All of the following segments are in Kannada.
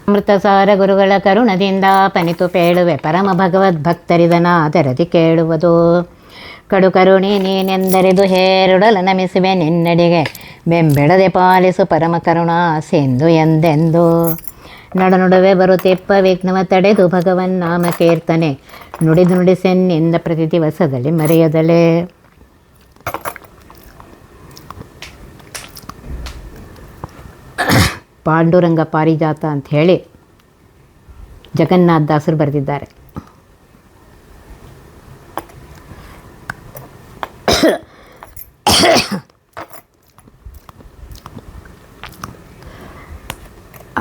ಅಮೃತಸಾರ ಗುರುಗಳ ಕರುಣದಿಂದ ಪನಿತು ಪೇಳುವೆ ಪರಮ ಭಗವದ್ಭಕ್ತರಿದನಾದರದಿ ಕೇಳುವುದು. ಕಡು ಕರುಣಿ ನೀನೆಂದರಿದು ಹೇರುಡಲ ನಮಿಸುವೆ ನಿನ್ನಡೆಗೆ ಬೆಂಬೆಡದೆ ಪಾಲಿಸು ಪರಮ ಕರುಣಾ ಸಿಂಧು ಎಂದೆಂದು. ನಡುವೆ ಬರುತ್ತಿಪ್ಪ ವಿಘ್ನವ ತಡೆದು ಭಗವನ್ ನಾಮ ಕೀರ್ತನೆ ನುಡಿದು ನುಡಿಸೆನ್ನಿಂದ ಪ್ರತಿ ದಿವಸದಲ್ಲಿ ಮರೆಯದಲೇ. ಪಾಂಡುರಂಗ ಪಾರಿಜಾತ ಅಂತ ಹೇಳಿ ಜಗನ್ನಾಥ ದಾಸರು ಬರೆದಿದ್ದಾರೆ.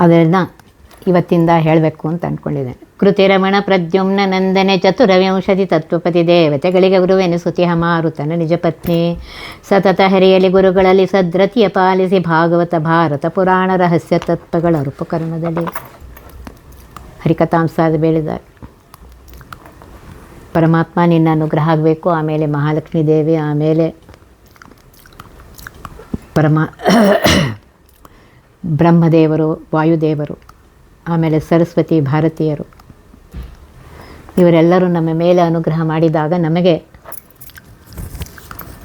ಅದನ್ನು ಇವತ್ತಿಂದ ಹೇಳಬೇಕು ಅಂತ ಅಂದ್ಕೊಂಡಿದ್ದೇನೆ. ಕೃತಿರಮಣ ಪ್ರದ್ಯುಮ್ನ ನಂದನೆ ಚತುರವಿಂಶತಿ ತತ್ವಪತಿ ದೇವತೆಗಳಿಗೆ ಗುರುವೆನಿಸುತಿಹ ಮಾರುತನ ನಿಜ ಪತ್ನಿ. ಸತತ ಹರಿಯಲಿ ಗುರುಗಳಲ್ಲಿ ಸದ್ರತಿಯ ಪಾಲಿಸಿ ಭಾಗವತ ಭಾರತ ಪುರಾಣ ರಹಸ್ಯ ತತ್ವಗಳ ರೂಪಕರಣದಲ್ಲಿ ಹರಿಕಥಾಂಸಾದ ಬೇಳಿದ್ದಾರೆ. ಪರಮಾತ್ಮ ನಿನ್ನ ಅನುಗ್ರಹ ಆಗಬೇಕು, ಆಮೇಲೆ ಮಹಾಲಕ್ಷ್ಮೀ ದೇವಿ, ಆಮೇಲೆ ಬ್ರಹ್ಮದೇವರು, ವಾಯುದೇವರು, ಆಮೇಲೆ ಸರಸ್ವತಿ, ಭಾರತೀಯರು, ಇವರೆಲ್ಲರೂ ನಮ್ಮ ಮೇಲೆ ಅನುಗ್ರಹ ಮಾಡಿದಾಗ ನಮಗೆ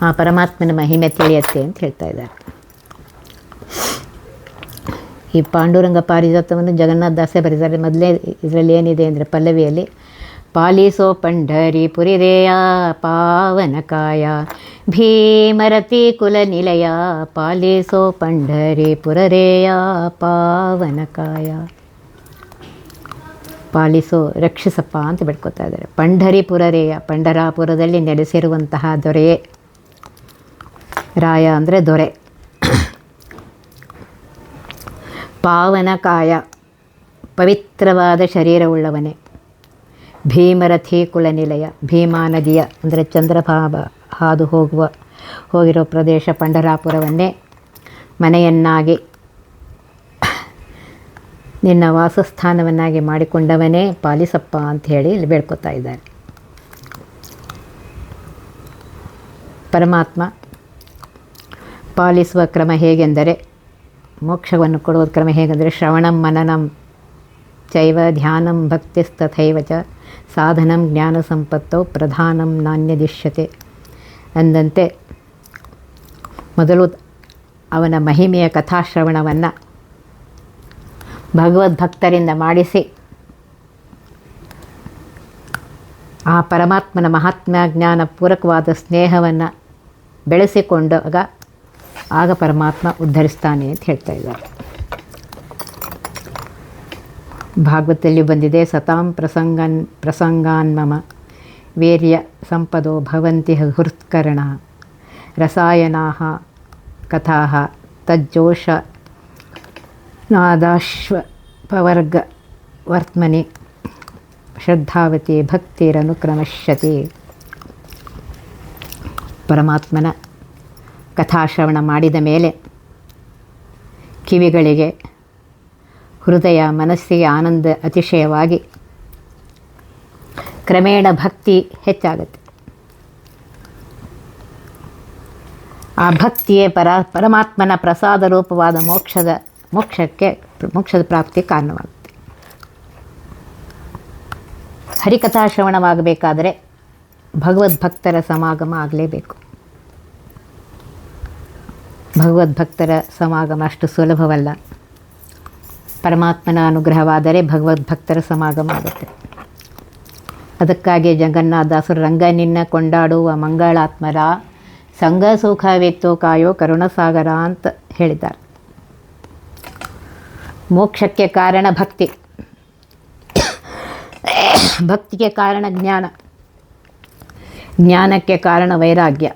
ಆ ಪರಮಾತ್ಮನ ಮಹಿಮೆ ತಿಳಿಯುತ್ತೆ ಅಂತ ಹೇಳ್ತಾ ಇದ್ದಾರೆ. ಈ ಪಾಂಡುರಂಗ ಪಾರಿಜಾತವನ್ನು ಜಗನ್ನಾಥ ದಾಸೆ ಬರೆದಿದ್ದಾರೆ. ಮೊದಲೇ ಇದರಲ್ಲಿ ಏನಿದೆ ಅಂದರೆ ಪಲ್ಲವಿಯಲ್ಲಿ ಪಾಲಿಸೋ ಪಂಢರಿ ಪುರಿರೇಯ ಪಾವನಕಾಯ ಭೀಮರತಿ ಕುಲ ನಿಲಯ ಪಾಲಿಸೋ ಪಂಢರಿ ಪುರರೇಯ ಪಾವನಕಾಯ. ಪಾಲಿಸೋ, ರಕ್ಷಿಸಪ್ಪ ಅಂತ ಬೇಡ್ಕೊತಾ ಇದ್ದಾರೆ. ಪಂಢರಿಪುರರೇಯ, ಪಂಢರಾಪುರದಲ್ಲಿ ನೆಲೆಸಿರುವಂತಹ ದೊರೆಯೇ. ರಾಯ ಅಂದರೆ ದೊರೆ. ಪಾವನಕಾಯ, ಪವಿತ್ರವಾದ ಶರೀರವುಳ್ಳವನೇ. ಭೀಮರಥಿ ಕುಲನಿಲಯ, ಭೀಮಾ ನದಿಯ ಅಂದರೆ ಚಂದ್ರಭಾವ ಹಾದು ಹೋಗಿರೋ ಪ್ರದೇಶ ಪಂಢರಾಪುರವನ್ನೇ ಮನೆಯನ್ನಾಗಿ ನಿನ್ನ ವಾಸಸ್ಥಾನವನ್ನಾಗಿ ಮಾಡಿಕೊಂಡವನೇ ಪಾಲಿಸಪ್ಪ ಅಂಥೇಳಿ ಇಲ್ಲಿ ಬೇಡ್ಕೊತಾ ಇದ್ದಾರೆ. ಪರಮಾತ್ಮ ಪಾಲಿಸುವ ಕ್ರಮ ಹೇಗೆಂದರೆ, ಮೋಕ್ಷವನ್ನು ಕೊಡುವ ಕ್ರಮ ಹೇಗೆಂದರೆ ಶ್ರವಣಂ ಮನನಂ ಚೈವ ಧ್ಯಾನಂ ಭಕ್ತಿಸ್ತಥೈವ ಚ ಸಾಧನಂ ಜ್ಞಾನ ಸಂಪತ್ತೌ ಪ್ರಧಾನಂ ನಾಣ್ಯದಿಶ್ಯತೆ ಅಂದಂತೆ ಮೊದಲು ಅವನ ಮಹಿಮೆಯ ಕಥಾಶ್ರವಣವನ್ನು ಭಗವದ್ಭಕ್ತರಿಂದ ಮಾಡಿಸಿ ಆ ಪರಮಾತ್ಮನ ಮಹಾತ್ಮ ಜ್ಞಾನ ಪೂರಕವಾದ ಸ್ನೇಹವನ್ನು ಬೆಳೆಸಿಕೊಂಡಾಗ ಆಗ ಪರಮಾತ್ಮ ಉದ್ಧರಿಸ್ತಾನೆ ಅಂತ ಹೇಳ್ತಾ ಇದ್ದಾರೆ. ಭಾಗವತದಲ್ಲಿ ಬಂದಿದೆ, ಸತಾಂ ಪ್ರಸಂಗಾನ್ ಮಮ ವೀರ್ಯ ಸಂಪದೋ ಭವಂತಿ ಹೃತ್ಕರಣ ರಸಾಯನಾಃ ಕಥಾಃ ತಜ್ಜೋಷ ನಾದಾಶ್ವಪವರ್ಗ ವರ್ತಮನಿ ಶ್ರದ್ಧಾವತಿ ಭಕ್ತಿರನುಕ್ರಮಶ್ಯತಿ. ಪರಮಾತ್ಮನ ಕಥಾಶ್ರವಣ ಮಾಡಿದ ಮೇಲೆ ಕಿವಿಗಳಿಗೆ, ಹೃದಯ, ಮನಸ್ಸಿಗೆ ಆನಂದ ಅತಿಶಯವಾಗಿ ಕ್ರಮೇಣ ಭಕ್ತಿ ಹೆಚ್ಚಾಗುತ್ತೆ. ಆ ಭಕ್ತಿಯೇ ಪರಮಾತ್ಮನ ಪ್ರಸಾದ ರೂಪವಾದ ಮೋಕ್ಷದ ಪ್ರಾಪ್ತಿ ಕಾರಣವಾಗುತ್ತೆ. ಹರಿಕಥಾಶ್ರವಣವಾಗಬೇಕಾದರೆ ಭಗವದ್ಭಕ್ತರ ಸಮಾಗಮ ಆಗಲೇಬೇಕು. ಭಗವದ್ಭಕ್ತರ ಸಮಾಗಮ ಅಷ್ಟು ಸುಲಭವಲ್ಲ. ಪರಮಾತ್ಮನ ಅನುಗ್ರಹವಾದರೆ ಭಗವದ್ಭಕ್ತರ ಸಮಾಗಮ ಆಗುತ್ತೆ. ಅದಕ್ಕಾಗಿ ಜಗನ್ನಾಥದಾಸರು ರಂಗ ನಿನ್ನ ಕೊಂಡಾಡುವ ಮಂಗಳಾತ್ಮರ ಸಂಘ ಸುಖವಿತ್ತು ಕಾಯೋ ಕರುಣಸಾಗರ ಅಂತ ಹೇಳಿದ್ದಾರೆ. ಮೋಕ್ಷಕ್ಕೆ ಕಾರಣ ಭಕ್ತಿ, ಭಕ್ತಿಗೆ ಕಾರಣ ಜ್ಞಾನ, ಜ್ಞಾನಕ್ಕೆ ಕಾರಣ ವೈರಾಗ್ಯ.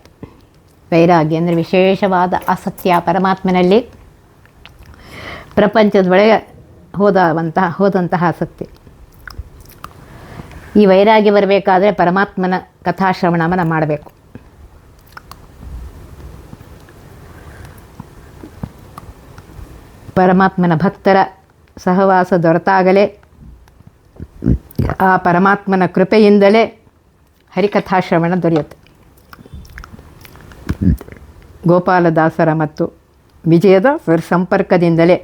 ವೈರಾಗ್ಯ ಅಂದರೆ ವಿಶೇಷವಾದ ಆಸಕ್ತಿಯ ಪರಮಾತ್ಮನಲ್ಲಿ ಪ್ರಪಂಚದೊಳಗೆ ಹೋದಂತಹ ಆಸಕ್ತಿ. ಈ ವೈರಾಗ್ಯ ಬರಬೇಕಾದ್ರೆ ಪರಮಾತ್ಮನ ಕಥಾಶ್ರವಣವನ್ನು ಮಾಡಬೇಕು. ಪರಮಾತ್ಮನ ಭಕ್ತರ ಸಹವಾಸ ದೊರೆತಾಗಲೇ, ಆ ಪರಮಾತ್ಮನ ಕೃಪೆಯಿಂದಲೇ ಹರಿಕಥಾಶ್ರವಣ ದೊರೆಯುತ್ತೆ. ಗೋಪಾಲದಾಸರ ಮತ್ತು ವಿಜಯದಾಸರ ಸಂಪರ್ಕದಿಂದಲೇ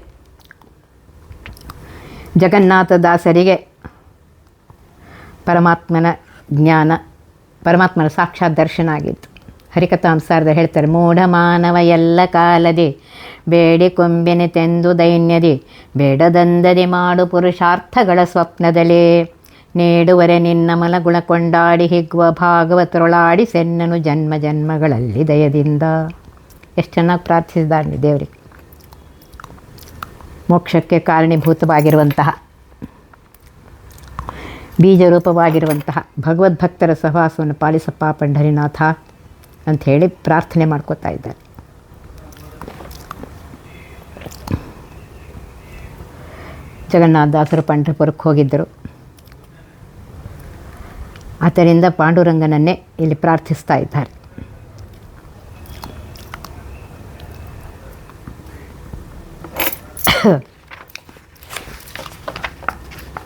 ಜಗನ್ನಾಥದಾಸರಿಗೆ ಪರಮಾತ್ಮನ ಜ್ಞಾನ, ಪರಮಾತ್ಮನ ಸಾಕ್ಷಾತ್ ದರ್ಶನ ಆಗಿತ್ತು. ಹರಿಕಥಾಂಸಾರದ ಹೇಳ್ತಾರೆ, ಮೂಢ ಮಾನವ ಎಲ್ಲ ಕಾಲದಿ ಬೇಡಿಕೊಂಬೆನೆ ತೆಂದು ದೈನ್ಯದಿ ಬೇಡದಂದದಿ ಮಾಡು ಪುರುಷಾರ್ಥಗಳ ಸ್ವಪ್ನದಲ್ಲಿ ನೀಡುವರೆ ನಿನ್ನ ಮಲಗುಣ ಕೊಂಡಾಡಿ ಹಿಗ್ಗುವ ಭಾಗವತರೊಳಾಡಿ ಸೆನ್ನನು ಜನ್ಮ ಜನ್ಮಗಳಲ್ಲಿ ದಯದಿಂದ. ಎಷ್ಟು ಚೆನ್ನಾಗಿ ಪ್ರಾರ್ಥಿಸಿದ್ದಾನೆ ದೇವರಿಗೆ. ಮೋಕ್ಷಕ್ಕೆ ಕಾರಣೀಭೂತವಾಗಿರುವಂತಹ, ಬೀಜರೂಪವಾಗಿರುವಂತಹ ಭಗವದ್ಭಕ್ತರ ಸಹವಾಸವನ್ನು ಪಾಲಿಸಪ್ಪ ಪಂಢರಿನಾಥ ಅಂಥೇಳಿ ಪ್ರಾರ್ಥನೆ ಮಾಡ್ಕೋತಾ ಇದ್ದಾರೆ. ಜಗನ್ನಾಥದಾಸರು ಪಂಢರಪುರಕ್ಕೆ ಹೋಗಿದ್ದರು. ಆದ್ದರಿಂದ ಪಾಂಡುರಂಗನನ್ನೇ ಇಲ್ಲಿ ಪ್ರಾರ್ಥಿಸ್ತಾ ಇದ್ದಾರೆ.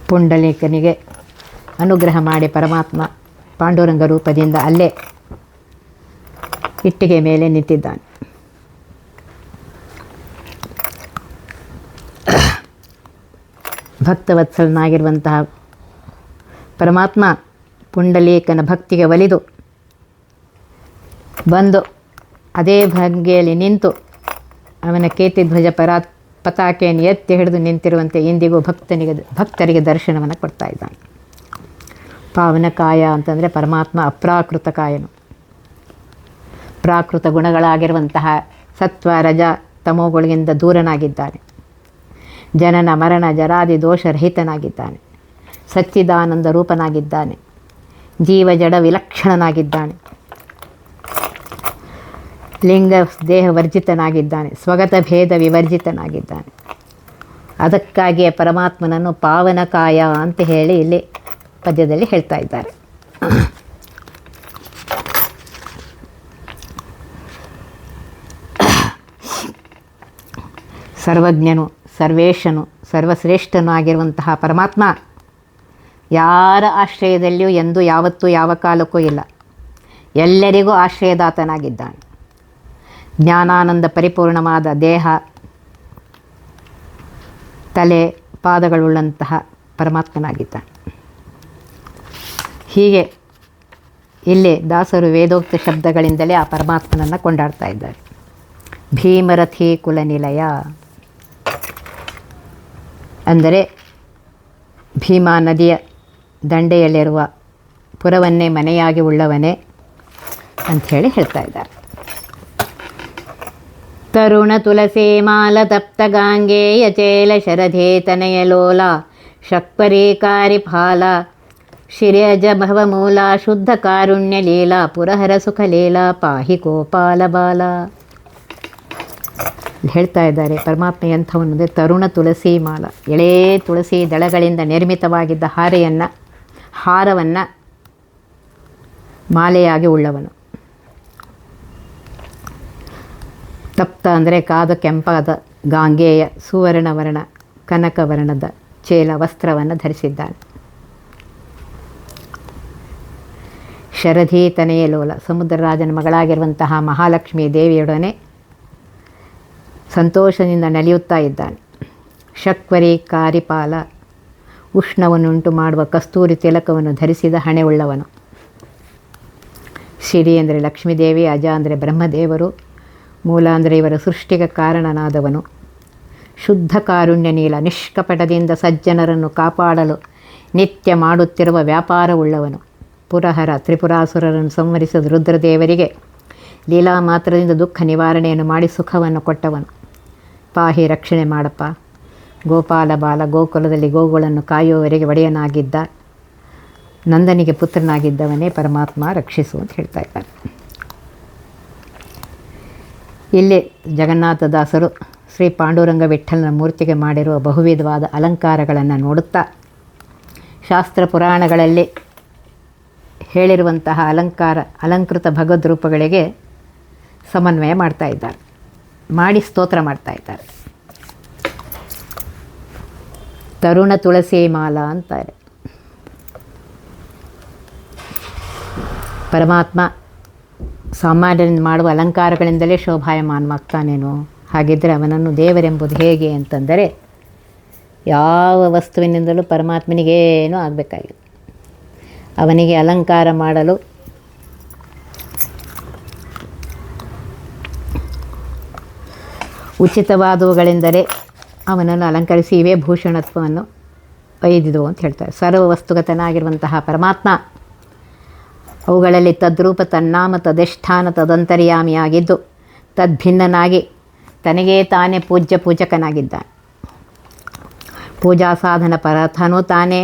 ಪುಂಡಲೀಕನಿಗೆ ಅನುಗ್ರಹ ಮಾಡಿ ಪರಮಾತ್ಮ ಪಾಂಡುರಂಗ ರೂಪದಿಂದ ಅಲ್ಲೇ ಇಟ್ಟಿಗೆ ಮೇಲೆ ನಿಂತಿದ್ದಾನೆ. ಭಕ್ತವತ್ಸಲನಾಗಿರುವಂತಹ ಪರಮಾತ್ಮ ಪುಂಡಲೀಕನ ಭಕ್ತಿಗೆ ಒಲಿದು ಬಂದು ಅದೇ ಭಂಗಿಯಲ್ಲಿ ನಿಂತು ಅವನ ಕೀರ್ತಿಧ್ವಜ ಪತಾಕೆಯನ್ನು ಎತ್ತಿ ಹಿಡಿದು ನಿಂತಿರುವಂತೆ ಇಂದಿಗೂ ಭಕ್ತರಿಗೆ ದರ್ಶನವನ್ನು ಕೊಡ್ತಾ ಇದ್ದಾನೆ. ಪಾವನಕಾಯ ಅಂತಂದರೆ ಪರಮಾತ್ಮ ಅಪ್ರಾಕೃತ ಕಾಯನು. ಪ್ರಾಕೃತ ಗುಣಗಳಾಗಿರುವಂತಹ ಸತ್ವ ರಜ ತಮೋಗಳಿಂದ ದೂರನಾಗಿದ್ದಾನೆ. ಜನನ ಮರಣ ಜರಾದಿ ದೋಷರಹಿತನಾಗಿದ್ದಾನೆ. ಸಚ್ಚಿದಾನಂದ ರೂಪನಾಗಿದ್ದಾನೆ. ಜೀವ ಜಡ ವಿಲಕ್ಷಣನಾಗಿದ್ದಾನೆ. ಲಿಂಗ ದೇಹ ವರ್ಜಿತನಾಗಿದ್ದಾನೆ. ಸ್ವಗತ ಭೇದ ವಿವರ್ಜಿತನಾಗಿದ್ದಾನೆ. ಅದಕ್ಕಾಗಿಯೇ ಪರಮಾತ್ಮನನ್ನು ಪಾವನಕಾಯ ಅಂತ ಹೇಳಿ ಇಲ್ಲಿ ಪದ್ಯದಲ್ಲಿ ಹೇಳ್ತಾ ಇದ್ದಾರೆ. ಸರ್ವಜ್ಞನು, ಸರ್ವೇಶನು, ಸರ್ವಶ್ರೇಷ್ಠನೂ ಆಗಿರುವಂತಹ ಪರಮಾತ್ಮ ಯಾರ ಆಶ್ರಯದಲ್ಲಿಯೂ ಎಂದು ಯಾವತ್ತೂ ಯಾವ ಕಾಲಕ್ಕೂ ಇಲ್ಲ. ಎಲ್ಲರಿಗೂ ಆಶ್ರಯದಾತನಾಗಿದ್ದಾನೆ. ಜ್ಞಾನಾನಂದ ಪರಿಪೂರ್ಣವಾದ ದೇಹ, ತಲೆ, ಪಾದಗಳುಳ್ಳಂತಹ ಪರಮಾತ್ಮನಾಗಿದ್ದಾನೆ. ಹೀಗೆ ಇಲ್ಲಿ ದಾಸರು ವೇದೋಕ್ತ ಶಬ್ದಗಳಿಂದಲೇ ಆ ಪರಮಾತ್ಮನನ್ನು ಕೊಂಡಾಡ್ತಾ ಇದ್ದಾರೆ. ಭೀಮರಥಿ ಕುಲನಿಲಯ ಅಂದರೆ ಭೀಮಾ ನದಿಯ ದಂಡೆಯಲ್ಲಿರುವ ಪುರವನ್ನೇ ಮನೆಯಾಗಿ ಉಳ್ಳವನೇ ಅಂಥೇಳಿ ಹೇಳ್ತಾ ಇದ್ದಾರೆ. ತರುಣ ತುಳಸಿ ಮಾಲ ತಪ್ತ ಗಾಂಗೇಯ ಚೇಲ ಶರಧೇ ತನಯ ಲೋಲ ಶಕ್ಪರೀಕಾರಿ ಫಾಲ ಶಿರ್ಯಜ ಭವಮೂಲ ಶುದ್ಧ ಕಾರುಣ್ಯ ಲೀಲಾ ಪುರಹರ ಸುಖ ಲೀಲಾ ಪಾಹಿ ಗೋಪಾಲ ಬಾಲ ಹೇಳ್ತಾ ಇದ್ದಾರೆ. ಪರಮಾತ್ಮ ಎಂಥವನು ಅಂದರೆ ತರುಣ ತುಳಸಿ ಮಾಲ, ಎಳೇ ತುಳಸಿ ದಳಗಳಿಂದ ನಿರ್ಮಿತವಾಗಿದ್ದ ಹಾರವನ್ನು ಮಾಲೆಯಾಗಿ ಉಳ್ಳವನು. ತಪ್ತ ಅಂದರೆ ಕಾದ ಕೆಂಪಾದ ಗಾಂಗೇಯ ಸುವರ್ಣವರ್ಣ ಕನಕವರ್ಣದ ಚೇಲ ವಸ್ತ್ರವನ್ನು ಧರಿಸಿದ್ದಾನೆ. ಶರಧಿ ತನೆಯ ಲೋಲ, ಸಮುದ್ರರಾಜನ ಮಗಳಾಗಿರುವಂತಹ ಮಹಾಲಕ್ಷ್ಮೀ ದೇವಿಯೊಡನೆ ಸಂತೋಷದಿಂದ ನಲಿಯುತ್ತಾ ಇದ್ದಾನೆ. ಶಕ್ವರಿ ಕಾರಿಪಾಲ, ಉಷ್ಣವನ್ನುಂಟು ಮಾಡುವ ಕಸ್ತೂರಿ ತಿಲಕವನ್ನು ಧರಿಸಿದ ಹಣೆ ಉಳ್ಳವನು. ಶಿರಿ ಅಂದರೆ ಲಕ್ಷ್ಮೀದೇವಿ, ಅಜ ಅಂದರೆ ಬ್ರಹ್ಮದೇವರು, ಮೂಲ ಅಂದರೆ ಇವರ ಸೃಷ್ಟಿಗೆ ಕಾರಣನಾದವನು. ಶುದ್ಧ ಕಾರುಣ್ಯ ನೀಲ, ನಿಷ್ಕಪಟದಿಂದ ಸಜ್ಜನರನ್ನು ಕಾಪಾಡಲು ನಿತ್ಯ ಮಾಡುತ್ತಿರುವ ವ್ಯಾಪಾರವುಳ್ಳವನು. ಪುರಹರ, ತ್ರಿಪುರಾಸುರರನ್ನು ಸಂಹರಿಸಿದ ರುದ್ರದೇವರಿಗೆ ಲೀಲಾ ಮಾತ್ರದಿಂದ ದುಃಖ ನಿವಾರಣೆಯನ್ನು ಮಾಡಿ ಸುಖವನ್ನು ಕೊಟ್ಟವನು. ಪಾಹಿ, ರಕ್ಷಣೆ ಮಾಡಪ್ಪ. ಗೋಪಾಲ ಬಾಲ, ಗೋಕುಲದಲ್ಲಿ ಗೋಗಳನ್ನು ಕಾಯುವವರೆಗೆ ಒಡೆಯನಾಗಿದ್ದ ನಂದನಿಗೆ ಪುತ್ರನಾಗಿದ್ದವನೇ ಪರಮಾತ್ಮ, ರಕ್ಷಿಸು ಅಂತ ಹೇಳ್ತಾ ಇದ್ದಾರೆ. ಇಲ್ಲಿ ಜಗನ್ನಾಥದಾಸರು ಶ್ರೀ ಪಾಂಡುರಂಗ ವಿಠ್ಠಲನ ಮೂರ್ತಿಗೆ ಮಾಡಿರುವ ಬಹುವಿಧವಾದ ಅಲಂಕಾರಗಳನ್ನು ನೋಡುತ್ತಾ ಶಾಸ್ತ್ರ ಪುರಾಣಗಳಲ್ಲಿ ಹೇಳಿರುವಂತಹ ಅಲಂಕೃತ ಭಗವದ್ರೂಪಗಳಿಗೆ ಸಮನ್ವಯ ಮಾಡ್ತಾ ಇದ್ದಾರೆ, ಮಾಡಿ ಸ್ತೋತ್ರ ಮಾಡ್ತಾ ಇದ್ದಾರೆ. ತರುಣ ತುಳಸಿ ಮಾಲ ಅಂತಾರೆ. ಪರಮಾತ್ಮ ಸಾಮಾನ್ಯರಿಂದ ಮಾಡುವ ಅಲಂಕಾರಗಳಿಂದಲೇ ಶೋಭಾಯಮಾನವಾಗ್ತಾನೇನೋ, ಹಾಗಿದ್ದರೆ ಅವನನ್ನು ದೇವರೆಂಬುದು ಹೇಗೆ ಅಂತಂದರೆ ಯಾವ ವಸ್ತುವಿನಿಂದಲೂ ಪರಮಾತ್ಮನಿಗೇನೂ ಆಗಬೇಕಾಗಿಲ್ಲ. ಅವನಿಗೆ ಅಲಂಕಾರ ಮಾಡಲು ಉಚಿತವಾದವುಗಳೆಂದರೆ ಅವನನ್ನು ಅಲಂಕರಿಸಿ ಇವೇ ಭೂಷಣತ್ವವನ್ನು ಒಯ್ದಿದು ಅಂತ ಹೇಳ್ತಾರೆ. ಸರ್ವ ವಸ್ತುಗತನಾಗಿರುವಂತಹ ಪರಮಾತ್ಮ ಅವುಗಳಲ್ಲಿ ತದ್ರೂಪ ತನ್ನಾಮ ತದಷ್ಠಾನ ತದಂತರ್ಯಾಮಿಯಾಗಿದ್ದು ತದ್ಭಿನ್ನನಾಗಿ ತನಗೇ ತಾನೇ ಪೂಜಕನಾಗಿದ್ದಾನೆ. ಪೂಜಾ ಸಾಧನ ಪರಥನೂ ತಾನೇ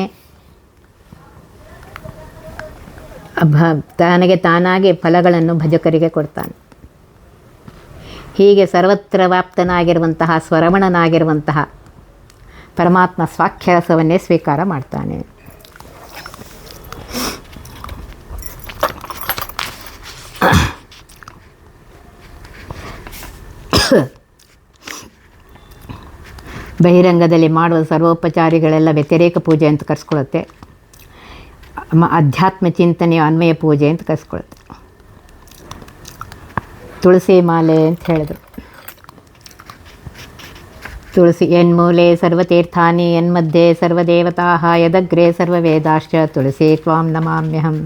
ತನಗೆ ತಾನಾಗಿ ಫಲಗಳನ್ನು ಭಜಕರಿಗೆ ಕೊಡ್ತಾನೆ. ಹೀಗೆ ಸರ್ವತ್ರ ವ್ಯಾಪ್ತನಾಗಿರುವಂತಹ ಸ್ವರಮಣನಾಗಿರುವಂತಹ ಪರಮಾತ್ಮ ಸ್ವಾಖ್ಯರಸವನ್ನೇ ಸ್ವೀಕಾರ ಮಾಡ್ತಾನೆ. ಬಹಿರಂಗದಲ್ಲಿ ಮಾಡುವ ಸರ್ವೋಪಚಾರಿಗಳೆಲ್ಲ ವ್ಯತಿರೇಕ ಪೂಜೆ ಅಂತ ಕರೆಸ್ಕೊಳ್ಳುತ್ತೆ. ಅಧ್ಯಾತ್ಮ ಚಿಂತನೆಯ ಅನ್ವಯ ಪೂಜೆ ಅಂತ ಕರೆಸ್ಕೊಳ್ಳುತ್ತೆ. ತುಳಸಿ ಮಾಲೆ ಅಂತ ಹೇಳಿದ್ರು. ತುಳಸಿ ಎನ್ಮೂಲೆ ಸರ್ವತೀರ್ಥಾನಿ ಎನ್ಮಧ್ಯೆ ಸರ್ವದೇವತಾ ಯದಗ್ರೆ ಸರ್ವವೇದಾಶ್ಚ ತುಳಸಿ ತ್ವಾಂ ನಮಾಮ್ಯಹಂ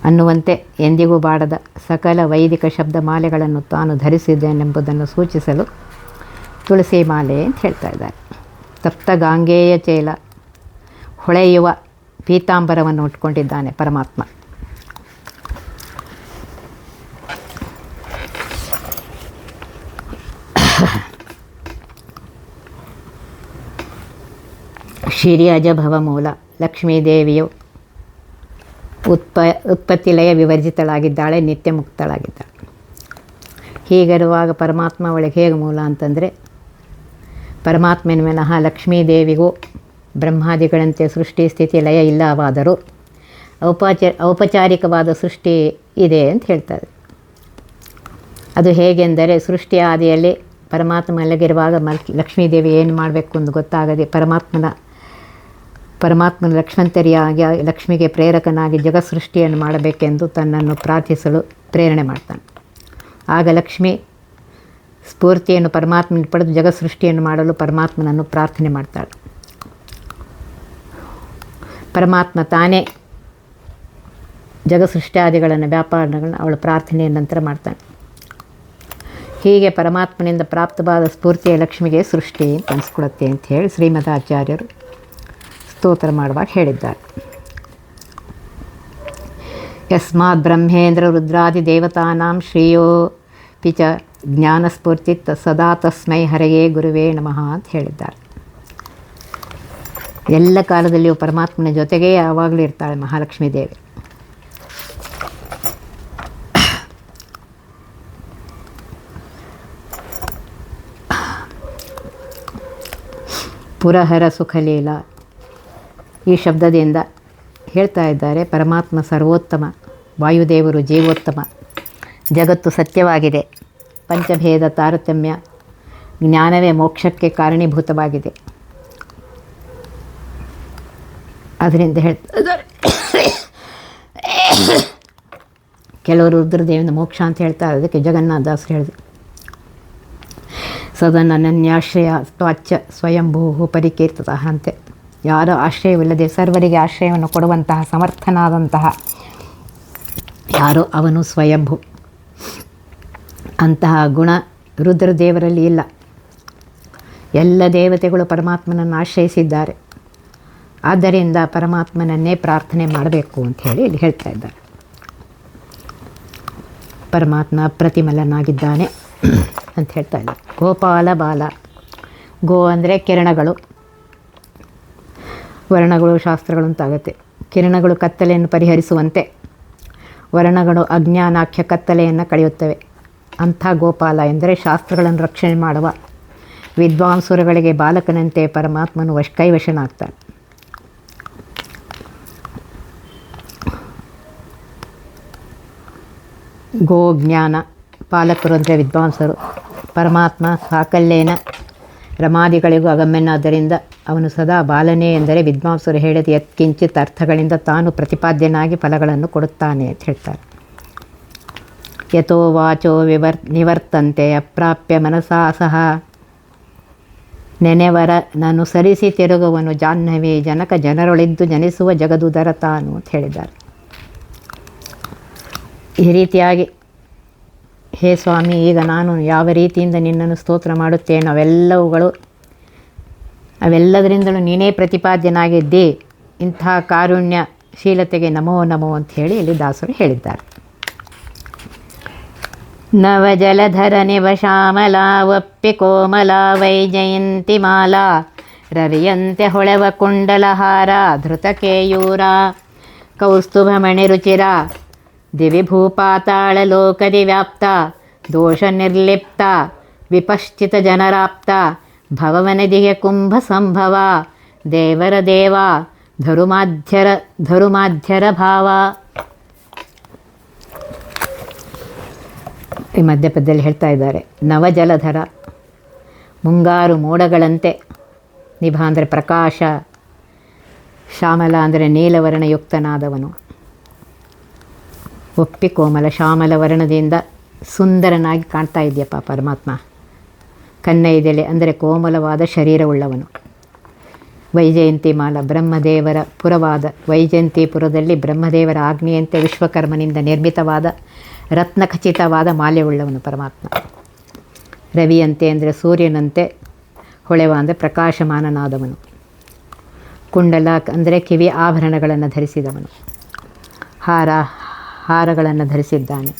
ಅನ್ನುವಂತೆ ಎಂದಿಗೂ ಬಾಡದ ಸಕಲ ವೈದಿಕ ಶಬ್ದ ಮಾಲೆಗಳನ್ನು ತಾನು ಧರಿಸಿದ್ದೇನೆಂಬುದನ್ನು ಸೂಚಿಸಲು ತುಳಸಿ ಮಾಲೆ ಅಂತ ಹೇಳ್ತಾ ಇದ್ದಾರೆ. ತಪ್ತ ಗಾಂಗೇಯ ಚೇಲ ಹೊಳೆಯುವ ಪೀತಾಂಬರವನ್ನು ಉಟ್ಕೊಂಡಿದ್ದಾನೆ ಪರಮಾತ್ಮ. ಶಿರ್ಯಜ ಭವಮೂಲ ಲಕ್ಷ್ಮೀದೇವಿಯು ಉತ್ಪತ್ತಿಲಯ ವಿವರ್ಜಿತಳಾಗಿದ್ದಾಳೆ, ನಿತ್ಯ ಮುಕ್ತಳಾಗಿದ್ದಾಳೆ. ಹೀಗಿರುವಾಗ ಪರಮಾತ್ಮ ಒಳಗೆ ಹೇಗೆ ಮೂಲ ಅಂತಂದರೆ, ಪರಮಾತ್ಮನ ವಿನಃ ಲಕ್ಷ್ಮೀದೇವಿಗೂ ಬ್ರಹ್ಮಾದಿಗಳಂತೆ ಸೃಷ್ಟಿ ಸ್ಥಿತಿ ಲಯ ಇಲ್ಲವಾದರೂ ಔಪಚಾರಿಕವಾದ ಸೃಷ್ಟಿ ಇದೆ ಅಂತ ಹೇಳ್ತಾರೆ. ಅದು ಹೇಗೆಂದರೆ, ಸೃಷ್ಟಿಯ ಆದಿಯಲ್ಲಿ ಪರಮಾತ್ಮ ಮಲಗಿರುವಾಗ ಲಕ್ಷ್ಮೀದೇವಿ ಏನು ಮಾಡಬೇಕು ಅಂತ ಗೊತ್ತಾಗದೆ ಪರಮಾತ್ಮನ ಲಕ್ಷ್ಮಂತರಿಯಾಗಿ ಲಕ್ಷ್ಮಿಗೆ ಪ್ರೇರಕನಾಗಿ ಜಗತ್ಸೃಷ್ಟಿಯನ್ನು ಮಾಡಬೇಕೆಂದು ತನ್ನನ್ನು ಪ್ರಾರ್ಥಿಸಲು ಪ್ರೇರಣೆ ಮಾಡ್ತಾನೆ. ಆಗ ಲಕ್ಷ್ಮಿ ಸ್ಫೂರ್ತಿಯನ್ನು ಪರಮಾತ್ಮನ ಪಡೆದು ಜಗತ್ಸೃಷ್ಟಿಯನ್ನು ಮಾಡಲು ಪರಮಾತ್ಮನನ್ನು ಪ್ರಾರ್ಥನೆ ಮಾಡ್ತಾಳೆ. ಪರಮಾತ್ಮ ತಾನೇ ಜಗತ್ಸೃಷ್ಟಿಯಾದಿಗಳನ್ನು ವ್ಯಾಪಾರಗಳನ್ನು ಅವಳ ಪ್ರಾರ್ಥನೆಯ ನಂತರ ಮಾಡ್ತಾನೆ. ಹೀಗೆ ಪರಮಾತ್ಮನಿಂದ ಪ್ರಾಪ್ತವಾದ ಸ್ಫೂರ್ತಿಯ ಲಕ್ಷ್ಮಿಗೆ ಸೃಷ್ಟಿ ಅಂತ ಅನಿಸ್ಕೊಡುತ್ತೆ ಅಂತ ಹೇಳಿ ಶ್ರೀಮದಾಚಾರ್ಯರು ಸ್ತೋತ್ರ ಮಾಡುವಾಗ ಹೇಳಿದ್ದಾರೆ. ಯಸ್ಮಾತ್ ಬ್ರಹ್ಮೇಂದ್ರ ರುದ್ರಾದಿ ದೇವತಾನಾಂ ಶ್ರೇಯೋ ಪಿಚ ಜ್ಞಾನಸ್ಫೂರ್ತಿ ಸದಾ ತಸ್ಮೈ ಹರೆಯೇ ಗುರುವೇ ನಮಃ ಅಂತ ಹೇಳಿದ್ದಾರೆ. ಎಲ್ಲ ಕಾಲದಲ್ಲಿಯೂ ಪರಮಾತ್ಮನ ಜೊತೆಗೇ ಯಾವಾಗಲೂ ಇರ್ತಾಳೆ ಮಹಾಲಕ್ಷ್ಮೀ ದೇವಿ. ಪುರಹರ ಸುಖಲೀಲ ಈ ಶಬ್ದದಿಂದ ಹೇಳ್ತಾ ಇದ್ದಾರೆ, ಪರಮಾತ್ಮ ಸರ್ವೋತ್ತಮ, ವಾಯುದೇವರು ಜೀವೋತ್ತಮ, ಜಗತ್ತು ಸತ್ಯವಾಗಿದೆ, ಪಂಚಭೇದ ತಾರತಮ್ಯ ಜ್ಞಾನವೇ ಮೋಕ್ಷಕ್ಕೆ ಕಾರಣೀಭೂತವಾಗಿದೆ. ಅದರಿಂದ ಹೇಳ್ತಾ ಇದ್ದಾರೆ, ಕೆಲವರು ರುದ್ರದೇವಿನ ಮೋಕ್ಷ ಅಂತ ಹೇಳ್ತಾರೆ. ಅದಕ್ಕೆ ಜಗನ್ನಾಥದಾಸರು ಹೇಳಿದರು, ಸದನನ್ಯಾಶ್ರಯ ಸ್ವಾಚ್ಛ ಸ್ವಯಂಭೂ ಪರಿಕೀರ್ತತಃ ಅಂತೆ. ಯಾರ ಆಶ್ರಯವಿಲ್ಲದೆ ಸರ್ವರಿಗೆ ಆಶ್ರಯವನ್ನು ಕೊಡುವಂತಹ ಸಮರ್ಥನಾದಂತಹ ಯಾರೋ ಅವನು ಸ್ವಯಂಭೂ. ಅಂತಹ ಗುಣ ರುದ್ರದೇವರಲ್ಲಿ ಇಲ್ಲ. ಎಲ್ಲ ದೇವತೆಗಳು ಪರಮಾತ್ಮನನ್ನು ಆಶ್ರಯಿಸಿದ್ದಾರೆ. ಆದ್ದರಿಂದ ಪರಮಾತ್ಮನನ್ನೇ ಪ್ರಾರ್ಥನೆ ಮಾಡಬೇಕು ಅಂಥೇಳಿ ಇಲ್ಲಿ ಹೇಳ್ತಾ ಇದ್ದಾರೆ. ಪರಮಾತ್ಮ ಪ್ರತಿಮಲನಾಗಿದ್ದಾನೆ ಅಂತ ಹೇಳ್ತಾ ಇದ್ದಾರೆ. ಗೋಪಾಲ ಬಾಲ, ಗೋ ಅಂದರೆ ಕಿರಣಗಳು, ವರ್ಣಗಳು ಶಾಸ್ತ್ರಗಳು ಅಂತಾಗುತ್ತೆ. ಕಿರಣಗಳು ಕತ್ತಲೆಯನ್ನು ಪರಿಹರಿಸುವಂತೆ ವರ್ಣಗಳು ಅಜ್ಞಾನಾಖ್ಯ ಕತ್ತಲೆಯನ್ನು ಕಳೆಯುತ್ತವೆ. ಅಂಥ ಗೋಪಾಲ ಎಂದರೆ ಶಾಸ್ತ್ರಗಳನ್ನು ರಕ್ಷಣೆ ಮಾಡುವ ವಿದ್ವಾಂಸರುಗಳಿಗೆ ಬಾಲಕನಂತೆ ಪರಮಾತ್ಮನು ಕೈವಶನಾಗ್ತಾನೆ. ಗೋ ಜ್ಞಾನ, ಪಾಲಕರು ಅಂದರೆ ವಿದ್ವಾಂಸರು. ಪರಮಾತ್ಮ ಸಾಕಲ್ಯೇನ ರಮಾದಿಗಳಿಗೂ ಅಗಮ್ಯನಾದ್ದರಿಂದ ಅವನು ಸದಾ ಬಾಲನೇ ಎಂದರೆ ವಿದ್ವಾಂಸರು ಹೇಳಿದ ಯತ್ಕಿಂಚಿತ್ ಅರ್ಥಗಳಿಂದ ತಾನು ಪ್ರತಿಪಾದ್ಯನಾಗಿ ಫಲಗಳನ್ನು ಕೊಡುತ್ತಾನೆ ಅಂತ ಹೇಳ್ತಾರೆ. ಯಥೋ ವಾಚೋ ನಿವರ್ತಂತೆ ಅಪ್ರಾಪ್ಯ ಮನಸಾ ಸಹ ನೆನೆವರ ನಾನು ಸರಿಸಿ ತಿರುಗುವನು ಜಾಹ್ನವಿ ಜನಕ ಜನರೊಳಿದ್ದು ಜನಿಸುವ ಜಗದುದರ ತಾನು ಅಂತ ಹೇಳಿದ್ದಾರೆ. ಈ ರೀತಿಯಾಗಿ ಹೇ ಸ್ವಾಮಿ, ಈಗ ನಾನು ಯಾವ ರೀತಿಯಿಂದ ನಿನ್ನನ್ನು ಸ್ತೋತ್ರ ಮಾಡುತ್ತೇನೋ ಅವೆಲ್ಲದರಿಂದಲೂ ನೀನೇ ಪ್ರತಿಪಾದ್ಯನಾಗಿದ್ದಿ. ಇಂಥ ಕಾರುಣ್ಯಶೀಲತೆಗೆ ನಮೋ ನಮೋ ಅಂತ ಹೇಳಿ ಇಲ್ಲಿ ದಾಸರು ಹೇಳಿದ್ದಾರೆ. ನವಜಲಧರ ನಿವ ಶ್ಯಾಮಲಾ ಒಪ್ಪಿ ಕೋಮಲ ವೈಜಯಂತಿ ಮಾಲಾ ರವಿಯಂತೆ ಹೊಳೆವ ಕುಂಡಲಹಾರ ಧೃತ ಕೇಯೂರ ಕೌಸ್ತುಭಮಣಿ ರುಚಿರ ದಿವಿಭೂಪಾತಾಳ ಲೋಕದಿ ವ್ಯಾಪ್ತ ದೋಷ ನಿರ್ಲಿಪ್ತ ವಿಪಶ್ಚಿತ ಜನರಾಪ್ತ ಭವವನದಿಗೆ ಕುಂಭ ಸಂಭವ ದೇವರ ದೇವ ಧರುಮಾಧ್ಯರ ಭಾವ. ಈ ಮಧ್ಯಪದದಲ್ಲಿ ಹೇಳ್ತಾ ಇದ್ದಾರೆ, ನವಜಲಧರ ಮುಂಗಾರು ಮೋಡಗಳಂತೆ, ನಿಭ ಅಂದರೆ ಪ್ರಕಾಶ, ಶ್ಯಾಮಲ ಅಂದರೆ ನೀಲವರ್ಣಯುಕ್ತನಾದವನು, ಒಪ್ಪಿ ಕೋಮಲ ಶ್ಯಾಮಲ ವರ್ಣದಿಂದ ಸುಂದರನಾಗಿ ಕಾಣ್ತಾ ಇದೆಯಪ್ಪ ಪರಮಾತ್ಮ. ಕನ್ನೈದೆಲೆ ಅಂದರೆ ಕೋಮಲವಾದ ಶರೀರವುಳ್ಳವನು. ವೈಜಯಂತಿ ಮಾಲ ಬ್ರಹ್ಮದೇವರ ಪುರವಾದ ವೈಜಯಂತಿಪುರದಲ್ಲಿ ಬ್ರಹ್ಮದೇವರ ಆಜ್ಞೆಯಂತೆ ವಿಶ್ವಕರ್ಮನಿಂದ ನಿರ್ಮಿತವಾದ ರತ್ನಖಚಿತವಾದ ಮಾಲ್ಯವುಳ್ಳವನು ಪರಮಾತ್ಮ. ರವಿಯಂತೆ ಅಂದರೆ ಸೂರ್ಯನಂತೆ ಹೊಳೆವ ಅಂದರೆ ಪ್ರಕಾಶಮಾನನಾದವನು. ಕುಂಡಲ ಅಂದರೆ ಕಿವಿ ಆಭರಣಗಳನ್ನು ಧರಿಸಿದವನು. ಹಾರಗಳನ್ನು ಧರಿಸಿದ್ದಾನೆ.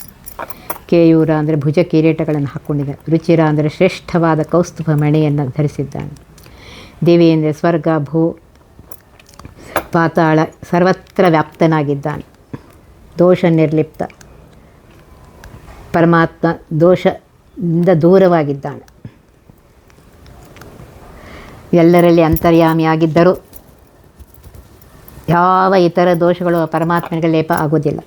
ಕೇಯೂರ ಅಂದರೆ ಭುಜ ಕಿರೀಟಗಳನ್ನು ಹಾಕ್ಕೊಂಡಿದ್ದಾನೆ. ರುಚಿರ ಅಂದರೆ ಶ್ರೇಷ್ಠವಾದ ಕೌಸ್ತುಭ ಮಣಿಯನ್ನು ಧರಿಸಿದ್ದಾನೆ. ದಿವಿ ಅಂದರೆ ಸ್ವರ್ಗ ಭೂ ಪಾತಾಳ ಸರ್ವತ್ರ ವ್ಯಾಪ್ತನಾಗಿದ್ದಾನೆ. ದೋಷ ನಿರ್ಲಿಪ್ತ ಪರಮಾತ್ಮ ದೋಷದಿಂದ ದೂರವಾಗಿದ್ದಾನೆ. ಎಲ್ಲರಲ್ಲಿ ಅಂತರ್ಯಾಮಿಯಾಗಿದ್ದರೂ ಯಾವ ಇತರ ದೋಷಗಳು ಪರಮಾತ್ಮನಿಗೆ ಲೇಪ ಆಗೋದಿಲ್ಲ.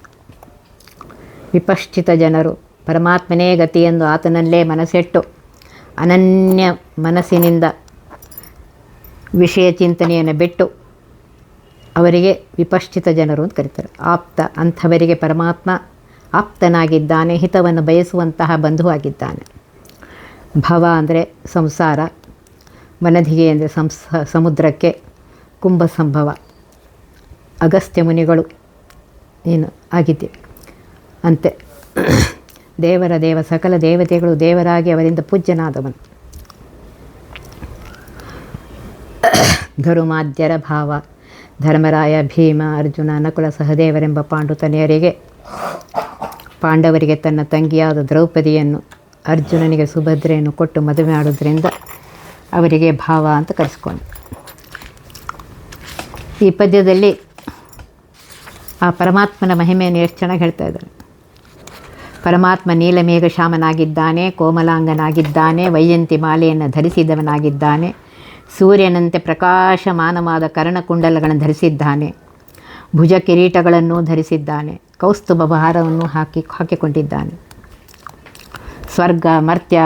ವಿಪಶ್ಚಿತ ಜನರು ಪರಮಾತ್ಮನೇ ಗತಿಯೆಂದು ಆತನಲ್ಲೇ ಮನಸ್ಸಿಟ್ಟು ಅನನ್ಯ ಮನಸ್ಸಿನಿಂದ ವಿಷಯ ಚಿಂತನೆಯನ್ನು ಬಿಟ್ಟು ಅವರಿಗೆ ವಿಪಶ್ಚಿತ ಜನರು ಅಂತ ಕರೀತಾರೆ. ಆಪ್ತ ಅಂಥವರಿಗೆ ಪರಮಾತ್ಮ ಆಪ್ತನಾಗಿದ್ದಾನೆ, ಹಿತವನ್ನು ಬಯಸುವಂತಹ ಬಂಧುವಾಗಿದ್ದಾನೆ. ಭವ ಅಂದರೆ ಸಂಸಾರ, ವನಧಿಗೆ ಅಂದರೆ ಸಮುದ್ರಕ್ಕೆ, ಕುಂಭ ಸಂಭವ ಅಗಸ್ತ್ಯ ಮುನಿಗಳು ಏನು ಆಗಿದ್ದೆ ಅಂತೆ. ದೇವರ ದೇವ ಸಕಲ ದೇವತೆಗಳು ದೇವರಾಗಿ ಅವರಿಂದ ಪೂಜ್ಯನಾದವನು. ಧರುಮಾದ್ಯರ ಭಾವ ಧರ್ಮರಾಯ, ಭೀಮ, ಅರ್ಜುನ, ನಕುಲ, ಸಹದೇವರೆಂಬ ಪಾಂಡವರಿಗೆ ತನ್ನ ತಂಗಿಯಾದ ದ್ರೌಪದಿಯನ್ನು ಅರ್ಜುನನಿಗೆ ಸುಭದ್ರೆಯನ್ನು ಕೊಟ್ಟು ಮದುವೆ ಮಾಡೋದ್ರಿಂದ ಅವರಿಗೆ ಭಾವ ಅಂತ ಕರೆಸ್ಕೊಂಡು. ಈ ಪದ್ಯದಲ್ಲಿ ಆ ಪರಮಾತ್ಮನ ಮಹಿಮೆಯನ್ನು ಎಷ್ಟು ಚೆನ್ನಾಗಿ ಹೇಳ್ತಾ ಇದ್ದಾರೆ. ಪರಮಾತ್ಮ ನೀಲಮೇಘ ಶ್ಯಾಮನಾಗಿದ್ದಾನೆ, ಕೋಮಲಾಂಗನಾಗಿದ್ದಾನೆ, ವೈಜಯಂತಿ ಮಾಲೆಯನ್ನು ಧರಿಸಿದವನಾಗಿದ್ದಾನೆ, ಸೂರ್ಯನಂತೆ ಪ್ರಕಾಶಮಾನವಾದ ಕರ್ಣಕುಂಡಲಗಳನ್ನು ಧರಿಸಿದ್ದಾನೆ, ಭುಜ ಕಿರೀಟಗಳನ್ನು ಧರಿಸಿದ್ದಾನೆ, ಕೌಸ್ತುಭ ಭಾರವನ್ನು ಹಾಕಿಕೊಂಡಿದ್ದಾನೆ. ಸ್ವರ್ಗ, ಮರ್ತ್ಯ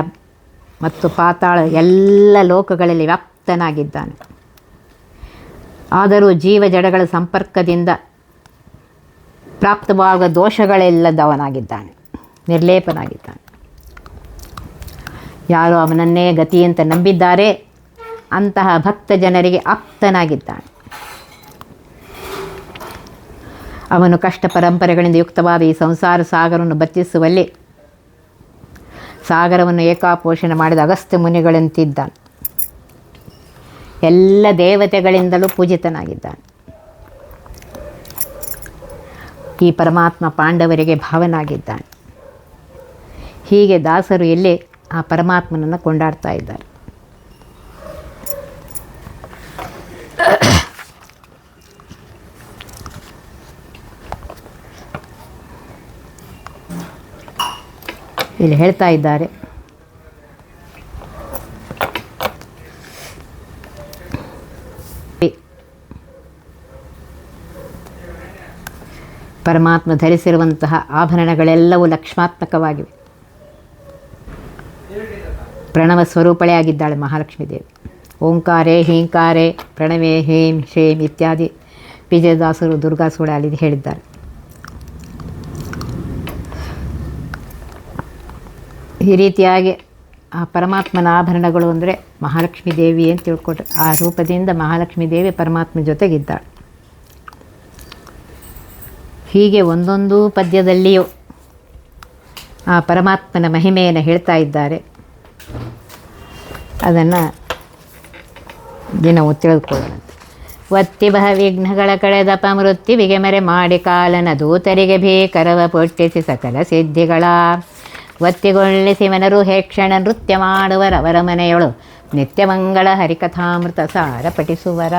ಮತ್ತು ಪಾತಾಳ ಎಲ್ಲ ಲೋಕಗಳಲ್ಲಿ ವ್ಯಾಪ್ತನಾಗಿದ್ದಾನೆ. ಆದರೂ ಜೀವ ಜಡಗಳ ಸಂಪರ್ಕದಿಂದ ಪ್ರಾಪ್ತವಾಗುವ ದೋಷಗಳೆಲ್ಲದವನಾಗಿದ್ದಾನೆ, ನಿರ್ಲೇಪನಾಗಿದ್ದಾನೆ. ಯಾರು ಅವನನ್ನೇ ಗತಿಯಂತ ನಂಬಿದ್ದಾರೆ ಅಂತಹ ಭಕ್ತ ಜನರಿಗೆ ಆಪ್ತನಾಗಿದ್ದಾನೆ. ಅವನು ಕಷ್ಟ ಪರಂಪರೆಗಳಿಂದ ಯುಕ್ತವಾದ ಈ ಸಂಸಾರ ಸಾಗರವನ್ನು ಬತ್ತಿಸುವಲ್ಲಿ ಸಾಗರವನ್ನು ಏಕಾಪೋಷಣೆ ಮಾಡಿದ ಅಗಸ್ತ್ಯ ಮುನಿಗಳಂತಿದ್ದಾನೆ. ಎಲ್ಲ ದೇವತೆಗಳಿಂದಲೂ ಪೂಜಿತನಾಗಿದ್ದಾನೆ. ಈ ಪರಮಾತ್ಮ ಪಾಂಡವರಿಗೆ ಭಾವನಾಗಿದ್ದಾನೆ. ಹೀಗೆ ದಾಸರು ಇಲ್ಲಿ ಆ ಪರಮಾತ್ಮನನ್ನು ಕೊಂಡಾಡ್ತಾ ಇದ್ದಾರೆ. ಇಲ್ಲಿ ಹೇಳ್ತಾ ಇದ್ದಾರೆ, ಪರಮಾತ್ಮ ಧರಿಸಿರುವಂತಹ ಆಭರಣಗಳೆಲ್ಲವೂ ಲಕ್ಷ್ಮಾತ್ಮಕವಾಗಿವೆ. ಪ್ರಣವ ಸ್ವರೂಪಳೇ ಆಗಿದ್ದಾಳೆ ಮಹಾಲಕ್ಷ್ಮೀ ದೇವಿ. ಓಂಕಾರೇ ಹೀಂಕಾರೇ ಪ್ರಣವೇ ಹೇಂ ಶೇಂ ಇತ್ಯಾದಿ ವಿಜಯದಾಸರು ದುರ್ಗಾಸೂಡಾಲಿ ಹೇಳಿದ್ದಾರೆ. ಈ ರೀತಿಯಾಗಿ ಆ ಪರಮಾತ್ಮನ ಆಭರಣಗಳು ಅಂದರೆ ಮಹಾಲಕ್ಷ್ಮೀ ದೇವಿ ಅಂತ ತಿಳ್ಕೊಟ್ರೆ, ಆ ರೂಪದಿಂದ ಮಹಾಲಕ್ಷ್ಮೀ ದೇವಿ ಪರಮಾತ್ಮ ಜೊತೆಗಿದ್ದಾಳೆ. ಹೀಗೆ ಒಂದೊಂದು ಪದ್ಯದಲ್ಲಿಯೂ ಆ ಪರಮಾತ್ಮನ ಮಹಿಮೆಯನ್ನು ಹೇಳ್ತಾ ಇದ್ದಾರೆ. ಅದನ್ನು ದಿನವೂ ತಿಳಿದುಕೊಳ್ಳೋಣ. ಒತ್ತಿ ಬಹ ವಿಘ್ನಗಳ ಕಳೆದಪ ಮೃತ್ಯುವಿಗೆ ಮರೆ ಮಾಡಿ ಕಾಲನ ದೂತರಿಗೆ ಭೀಕರವ ಪೊಟ್ಟಿಸಿ ಸಕಲ ಸಿದ್ಧಿಗಳ ಒತ್ತಿಗೊಳ್ಳಿಸಿ ಮನರು ಹೇಕ್ಷಣ ನೃತ್ಯ ಮಾಡುವರವರ ಮನೆಯೊಳು ನಿತ್ಯಮಂಗಳ ಹರಿಕಥಾಮೃತ ಸಾರ ಪಠಿಸುವರ.